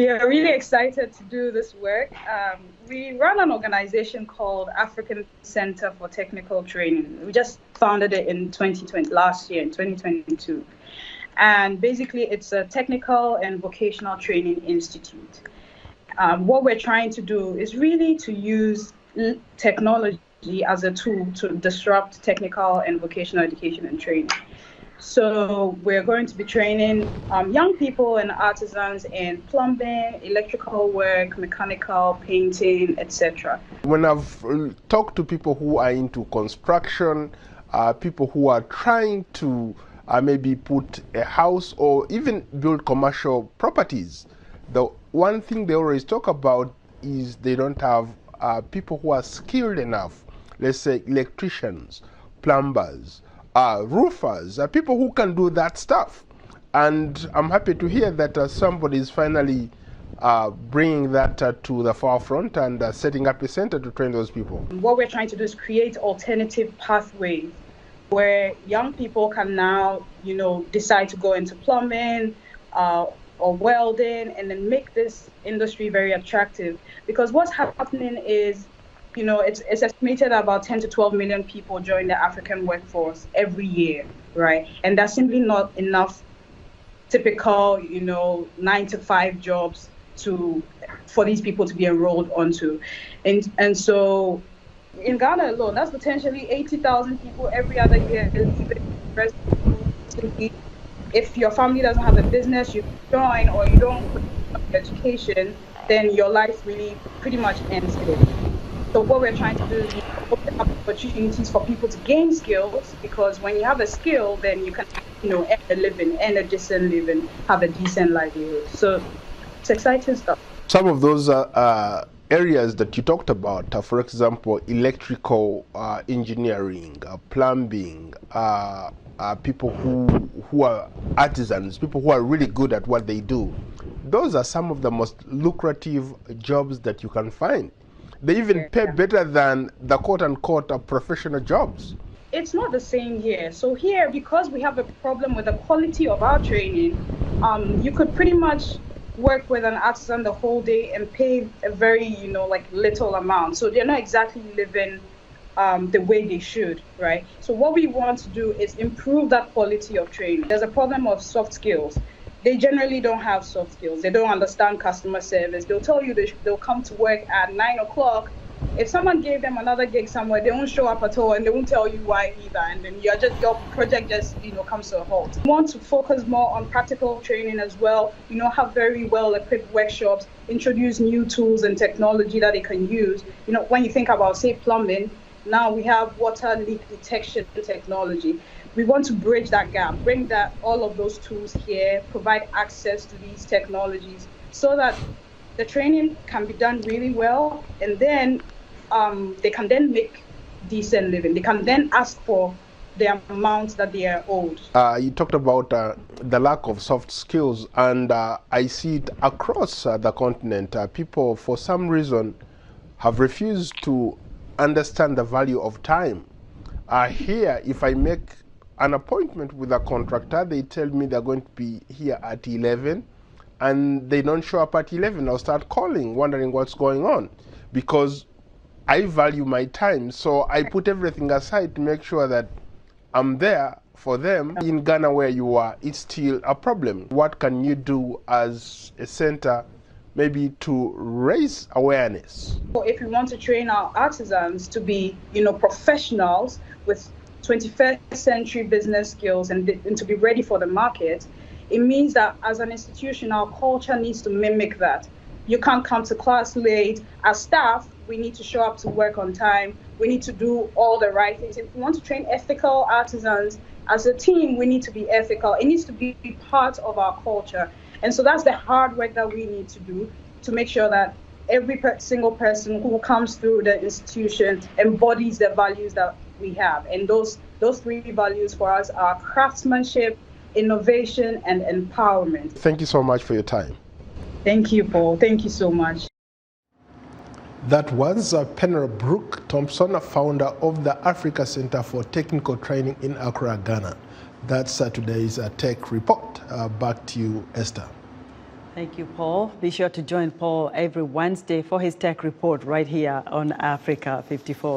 We are really excited to do this work. We run an organization called African Center for Technical Training. We just founded it in 2020, last year in 2022. And basically, it's a technical and vocational training institute. What we're trying to do is really to use technology as a tool to disrupt technical and vocational education and training. So we're going to be training young people and artisans in plumbing, electrical work, mechanical, painting, etc. When I've talked to people who are into construction, people who are trying to maybe put a house or even build commercial properties, the one thing they always talk about is they don't have people who are skilled enough, let's say electricians, plumbers, roofers, people who can do that stuff. And I'm happy to hear that somebody is finally bringing that to the forefront and setting up a center to train those people. What we're trying to do is create alternative pathways where young people can now, decide to go into plumbing or welding and then make this industry very attractive. Because what's happening is, it's estimated that about 10 to 12 million people join the African workforce every year, right? And that's simply not enough typical, 9-to-5 jobs for these people to be enrolled onto. And so in Ghana alone, that's potentially 80,000 people every other year leaving. If your family doesn't have a business, you join or you don't put education, then your life really pretty much ends here. So what we're trying to do is open up opportunities for people to gain skills, because when you have a skill, then you can, earn a living, earn a decent living, have a decent livelihood. So it's exciting stuff. Some of those areas that you talked about, for example, electrical engineering, plumbing, people who are artisans, people who are really good at what they do, those are some of the most lucrative jobs that you can find. They even pay better than the quote-unquote professional jobs. It's not the same here. So here, because we have a problem with the quality of our training, you could pretty much work with an artisan the whole day and pay a very, little amount. So they're not exactly living the way they should, right? So what we want to do is improve that quality of training. There's a problem of soft skills. They generally don't have soft skills. They don't understand customer service. They'll tell you they'll come to work at 9 o'clock. If someone gave them another gig somewhere, they won't show up at all and they won't tell you why either. And then your project just, comes to a halt. We want to focus more on practical training as well, have very well-equipped workshops, introduce new tools and technology that they can use. When you think about, say, plumbing, now we have water leak detection technology. We want to bridge that gap, bring all of those tools here, provide access to these technologies so that the training can be done really well, and then they can then make decent living. They can then ask for the amount that they are owed. You talked about the lack of soft skills, and I see it across the continent. People, for some reason, have refused to understand the value of time. Here, if I make an appointment with a contractor, they tell me they're going to be here at 11, and they don't show up at 11. I'll start calling, wondering what's going on, because I value my time. So I put everything aside to make sure that I'm there for them. In Ghana, where you are, it's still a problem. What can you do as a center maybe to raise awareness? If we want to train our artisans to be, professionals with 21st century business skills and to be ready for the market, it means that as an institution, our culture needs to mimic that. You can't come to class late. As staff, we need to show up to work on time. We need to do all the right things. If we want to train ethical artisans, as a team, we need to be ethical. It needs to be part of our culture. And so that's the hard work that we need to do to make sure that every single person who comes through the institution embodies the values that we have. And those three values for us are craftsmanship, innovation, and empowerment. Thank you so much for your time. Thank you, Paul. Thank you so much. That was Penelope Brooke Thompson, founder of the Africa Center for Technical Training in Accra, Ghana. That's today's Tech Report. Back to you, Esther. Thank you, Paul. Be sure to join Paul every Wednesday for his tech report right here on Africa 54.